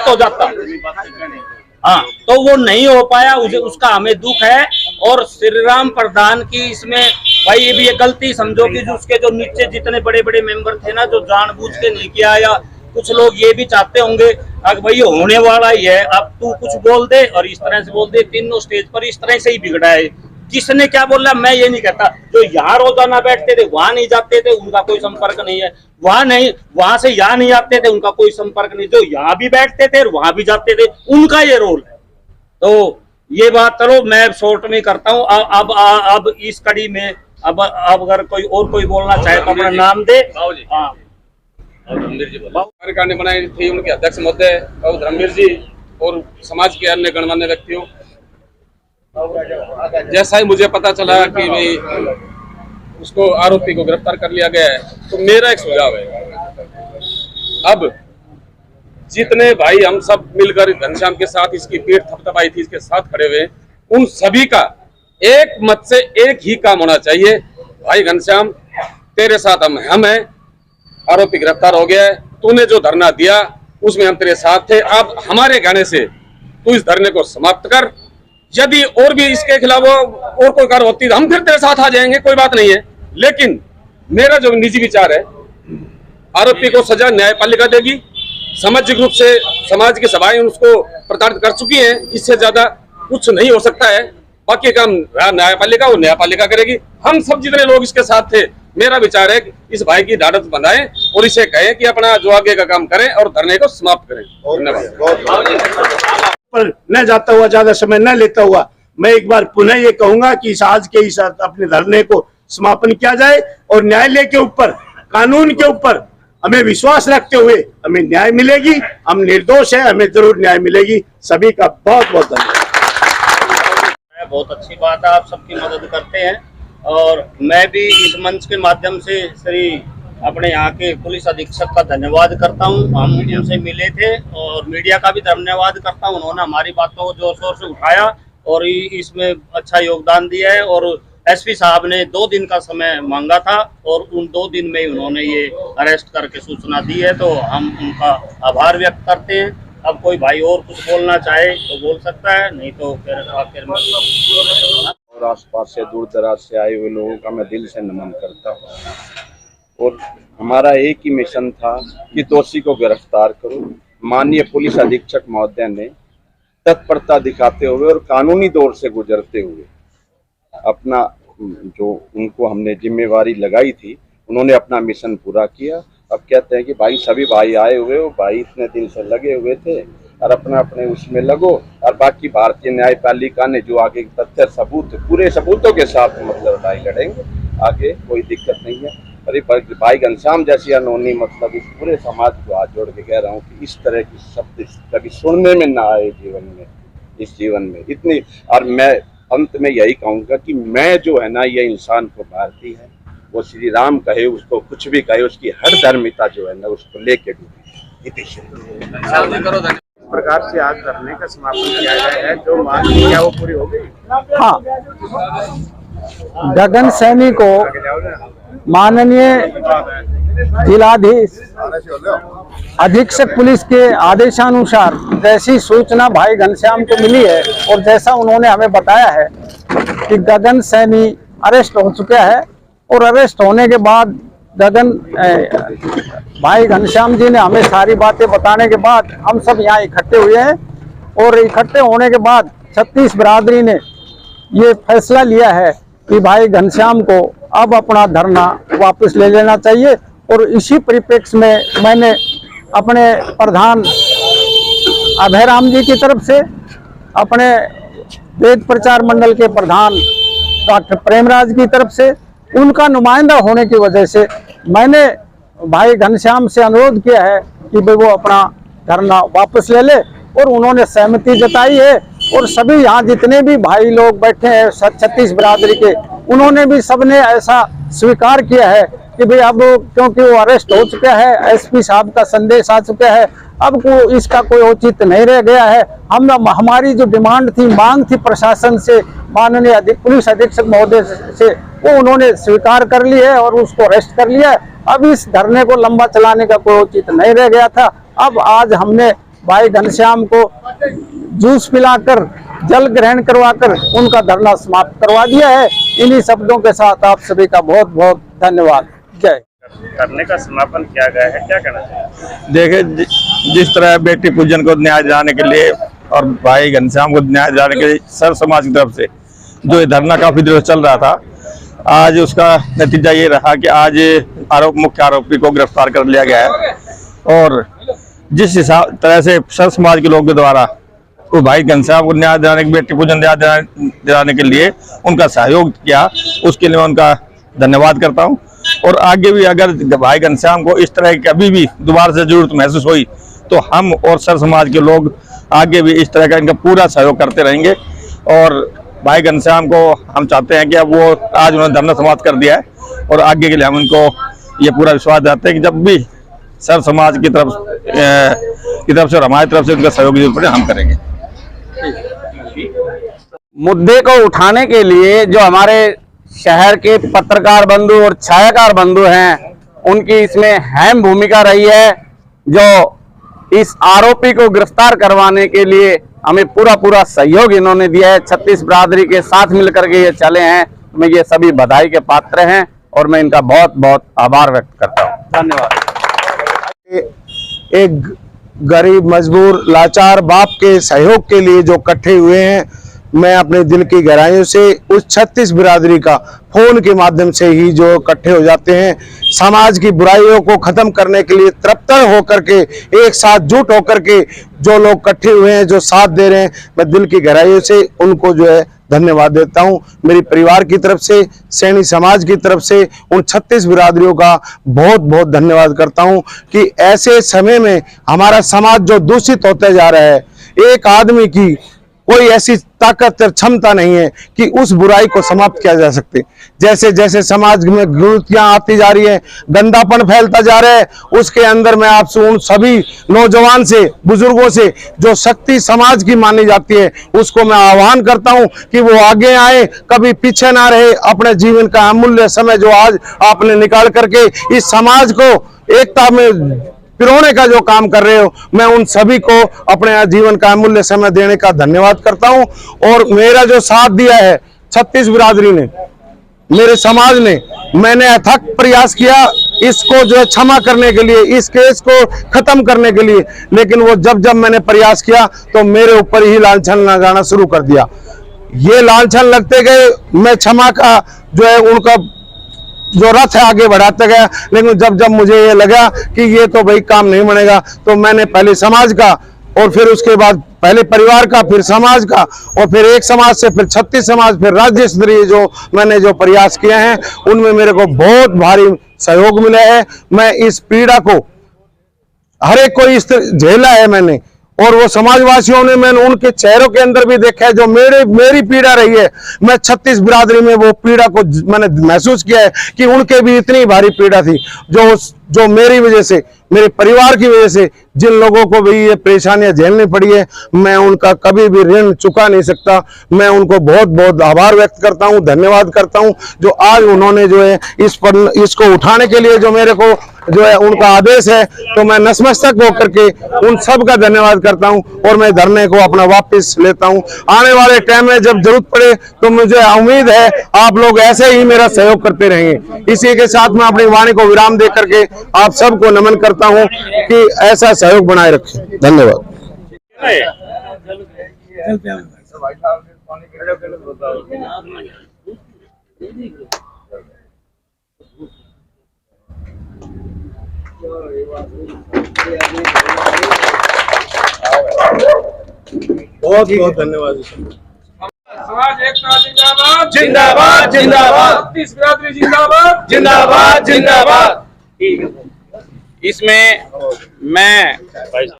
हो जाता। हाँ, तो वो नहीं हो पाया, उसका हमें दुख है। और श्री राम प्रधान की इसमें भाई ये भी ये गलती समझो कि जो उसके जो नीचे जितने बड़े बड़े मेंबर थे ना, जो जानबूझ के नहीं किया, या कुछ लोग ये भी चाहते होंगे अब भाई होने वाला ही है, अब तू कुछ बोल दे और इस तरह से बोल दे। तीनों स्टेज पर इस तरह से ही बिगड़ा है। किसने क्या बोला मैं ये नहीं कहता, जो यहाँ रोजाना बैठते थे वहां नहीं जाते थे उनका कोई संपर्क नहीं है, वहां से यहाँ नहीं आते थे उनका कोई संपर्क नहीं, जो यहाँ भी बैठते थे और वहां भी जाते थे उनका ये रोल है। तो ये बात चलो मैं शॉर्ट में करता हूँ। अब इस कड़ी में अब अगर कोई बोलना चाहे तो अपना नाम दे। हाँ, कार्यकारिणी बनाई थी उनके अध्यक्ष महोदय और धर्मवीर जी और समाज के अन्य गणमान्य व्यक्तियों। जैसा ही मुझे पता चला कि भाई उसको आरोपी को गिरफ्तार कर लिया गया है, तो मेरा एक सुझाव है, अब जितने भाई हम सब मिलकर घनश्याम के साथ इसकी पीठ थपथपाई थी, इसके साथ खड़े हुए, उन सभी का एक मत से एक ही काम होना चाहिए, भाई घनश्याम तेरे साथ हम हैं, आरोपी गिरफ्तार हो गया है, तूने जो धरना दिया उसमें हम तेरे साथ थे, अब हमारे कहने से तू इस धरने को समाप्त कर। यदि और भी इसके खिलाफ और कोई कार्य होती है हम फिर तेरे साथ आ जाएंगे, कोई बात नहीं है। लेकिन मेरा जो निजी विचार है, आरोपी को सजा न्यायपालिका देगी, सामाजिक रूप से समाज की सभाएं उसको प्रताड़ित कर चुकी हैं, इससे ज्यादा कुछ नहीं हो सकता है। बाकी काम न्यायपालिका वो न्यायपालिका करेगी। हम सब जितने लोग इसके साथ थे, मेरा विचार है कि इस भाई की ढाढ़स बंधाएं और इसे कहें कि अपना जो आगे का काम करें और धरने को समाप्त करें। धन्यवाद। पर न जाता हुआ, ज्यादा समय न लेता हुआ, मैं एक बार पुनः ये कहूंगा कि आज के इस अपने धरने को समापन किया जाए और न्यायालय के ऊपर, कानून के ऊपर हमें विश्वास रखते हुए हमें न्याय मिलेगी। हम निर्दोष हैं, हमें जरूर न्याय मिलेगी। सभी का बहुत बहुत धन्यवाद। बहुत अच्छी बात है, आप सबकी मदद करते हैं और मैं भी इस मंच के माध्यम से श्री अपने यहाँ के पुलिस अधीक्षक का धन्यवाद करता हूँ। हम उनसे मिले थे और मीडिया का भी धन्यवाद करता हूँ, उन्होंने हमारी बातों को जोर शोर से उठाया और इसमें अच्छा योगदान दिया है। और एसपी साहब ने 2 दिन का समय मांगा था और उन 2 दिन में ही उन्होंने ये अरेस्ट करके सूचना दी है, तो हम उनका आभार व्यक्त करते हैं। अब कोई भाई और कुछ बोलना चाहे तो बोल सकता है, नहीं तो फिर आखिर में। और आसपास से दूर दराज से आए हुए लोगों का मैं दिल से नमन करता हूँ और हमारा एक ही मिशन था कि दोषी को गिरफ्तार करो। माननीय पुलिस अधीक्षक महोदय ने तत्परता दिखाते हुए और कानूनी दौर से गुजरते हुए अपना जो उनको हमने जिम्मेवारी लगाई थी, उन्होंने अपना मिशन पूरा किया। अब कहते हैं कि भाई सभी भाई आए हुए हो, भाई इतने दिन से लगे हुए थे और अपना अपने उसमें लगो, और बाकी भारतीय न्यायपालिका ने जो आगे तथ्य सबूत पूरे सबूतों के साथ मतलब लड़ाई लड़ेंगे, आगे कोई दिक्कत नहीं है। अरे भाई घनश्याम जैसी अनहोनी मतलब इस पूरे समाज को हाथ जोड़ के कह रहा हूँ कि इस तरह की शब्द कभी सुनने में ना आए जीवन में, इस जीवन में इतनी। और मैं अंत में यही कहूँगा कि मैं जो है ना, ये इंसान को मारती है, वो श्री राम कहे उसको कुछ भी कहे, उसकी हर धर्मिता जो है ना उसको लेके डूबी। इस प्रकार से आज धरने का समापन किया गया है, जो मांग किया वो पूरी हो गई। हाँ, गगन सैनी को माननीय जिलाधीश अधीक्षक पुलिस के आदेशानुसार जैसी सूचना भाई घनश्याम को मिली है और जैसा उन्होंने हमें बताया है कि गगन सैनी अरेस्ट हो चुका है और अरेस्ट होने के बाद भाई घनश्याम जी ने हमें सारी बातें बताने के बाद हम सब यहाँ इकट्ठे हुए हैं और इकट्ठे होने के बाद छत्तीस बिरादरी ने ये फैसला लिया है कि भाई घनश्याम को अब अपना धरना वापस ले लेना चाहिए। और इसी परिप्रेक्ष्य में मैंने अपने प्रधान अभयराम जी की तरफ से, अपने वेद प्रचार मंडल के प्रधान डॉक्टर प्रेमराज की तरफ से, उनका नुमाइंदा होने की वजह से मैंने भाई घनश्याम से अनुरोध किया है कि भाई वो अपना धरना वापस ले ले और उन्होंने सहमति जताई है। और सभी यहाँ जितने भी भाई लोग बैठे हैं छत्तीस बिरादरी के, उन्होंने भी सबने ऐसा स्वीकार किया है कि भाई अब क्योंकि वो अरेस्ट हो चुका है, एसपी साहब का संदेश आ चुका है, अब को इसका कोई औचित्य नहीं रह गया है। हमारी जो डिमांड थी, मांग थी प्रशासन से, माननीय पुलिस अधीक्षक महोदय से, वो उन्होंने स्वीकार कर ली है और उसको अरेस्ट कर लिया है। अब इस धरने को लंबा चलाने का कोई औचित्य नहीं रह गया था। अब आज हमने भाई घनश्याम को जूस पिलाकर जल ग्रहण करवाकर उनका धरना समाप्त करवा दिया है। इन्हीं शब्दों के साथ आप सभी का बहुत बहुत धन्यवाद। जय। करने का समापन किया गया है, क्या कहना चाहिए? देखिए, जिस तरह बेटी पूजन को न्याय दिलाने के लिए और भाई घनश्याम को न्याय दिलाने के लिए सर समाज की तरफ से जो ये धरना काफी देर से चल रहा था, आज उसका नतीजा ये रहा कि आज मुख्य आरोपी को गिरफ्तार कर लिया गया है। और जिस हिसाब तरह से सर समाज के लोगों के द्वारा तो भाई घनश्याम को न्याय दिलाने, बेटी पूजन न्याय दिलाने के लिए उनका सहयोग किया, उसके लिए मैं उनका धन्यवाद करता हूँ। और आगे भी अगर भाई घनश्याम को इस तरह की कभी भी दोबारा से जरूरत महसूस हुई तो हम और सर समाज के लोग आगे भी इस तरह का इनका पूरा सहयोग करते रहेंगे। और भाई घनश्याम को हम चाहते हैं कि अब वो आज उन्होंने धरना समाप्त कर दिया है और आगे के लिए हम इनको ये पूरा विश्वास देते हैं कि जब भी सर समाज की तरफ से और हमारी तरफ से उनका सहयोग की जरूरत पड़े हम करेंगे। मुद्दे को उठाने के लिए जो हमारे शहर के पत्रकार बंधु और छायाकार बंधु हैं, उनकी इसमें अहम भूमिका रही है। जो इस आरोपी को गिरफ्तार करवाने के लिए हमें पूरा सहयोग इन्होंने दिया है। 36 बिरादरी के साथ मिलकर के ये चले हैं। मैं ये सभी बधाई के पात्र हैं और मैं इनका बहुत बहुत आभार व्यक्त करता हूँ। धन्यवाद। एक गरीब मजबूर लाचार बाप के सहयोग के लिए जो इकट्ठे हुए हैं, मैं अपने दिल की गहराइयों से उस 36 बिरादरी का फोन के माध्यम से ही जो इकट्ठे हो जाते हैं, समाज की बुराइयों को खत्म करने के लिए तृप्तर होकर के एक साथ जुट होकर के जो लोग इकट्ठे हुए हैं, जो साथ दे रहे हैं, मैं दिल की गहराइयों से उनको जो है धन्यवाद देता हूं। मेरी परिवार की तरफ से, सैनी समाज की तरफ से उन 36 बिरादरियों का बहुत बहुत धन्यवाद करता हूं कि ऐसे समय में हमारा समाज जो दूषित होते जा रहा है, एक आदमी की कोई ऐसी ताकत और क्षमता नहीं है कि उस बुराई को समाप्त किया जा सकते। जैसे जैसे समाज में विकृतियां आती जा रही है, गंदापन फैलता जा रहा है, उसके अंदर मैं आपसे उन सभी नौजवान से, बुजुर्गों से जो शक्ति समाज की मानी जाती है, उसको मैं आह्वान करता हूं कि वो आगे आए, कभी पीछे ना रहे। अपने जीवन का अमूल्य समय जो आज आपने निकाल करके इस समाज को एकता में पिरोने का जो काम कर रहे हो, मैं उन सभी को अपने जीवन का अमूल्य समय देने का धन्यवाद करता हूं। और मेरा जो साथ दिया है 36 बिरादरी ने, मेरे समाज ने, मैंने अथक प्रयास किया इसको जो है क्षमा करने के लिए, इस केस को खत्म करने के लिए, लेकिन वो जब मैंने प्रयास किया तो मेरे ऊपर ही लांछन लगाना शुरू कर दिया। ये लांछन लगते गए, मैं क्षमा का जो है उनका जो रथ है आगे बढ़ाता गया, लेकिन जब मुझे ये लगा कि ये तो भाई काम नहीं बनेगा, तो मैंने पहले समाज का और फिर उसके बाद पहले परिवार का, फिर समाज का, और फिर एक समाज से फिर 36 समाज, फिर राज्य स्तरीय जो मैंने जो प्रयास किए हैं, उनमें मेरे को बहुत भारी सहयोग मिला है। मैं इस पीड़ा को हर एक को इस झेला है मैंने, और वो समाजवासियों ने, मैंने उनके चेहरों के अंदर भी देखा है जो मेरी पीड़ा रही है। मैं 36 बिरादरी में वो पीड़ा को मैंने महसूस किया है कि उनके भी इतनी भारी पीड़ा थी जो मेरी वजह से, मेरे परिवार की वजह से जिन लोगों को भी ये परेशानियां झेलनी पड़ी है, मैं उनका कभी भी ऋण चुका नहीं सकता। मैं उनको बहुत बहुत आभार व्यक्त करता हूं, धन्यवाद करता हूं जो आज उन्होंने जो है इसको उठाने के लिए जो मेरे को जो है उनका आदेश है, तो मैं नतमस्तक होकर के उन सब का धन्यवाद करता हूं और मैं धरने को अपना वापस लेता हूं। आने वाले टाइम में जब जरूरत पड़े तो मुझे उम्मीद है आप लोग ऐसे ही मेरा सहयोग करते रहेंगे। इसी के साथ मैं अपनी वाणी को विराम दे करके आप सबको नमन करता हूं कि ऐसा सहयोग बनाए रखें। धन्यवाद। बहुत बहुत धन्यवाद। समाज एकता जिंदाबाद, जिंदाबाद जिंदाबाद, 36 बिरादरी जिंदाबाद, जिंदाबाद जिंदाबाद। इसमें मैं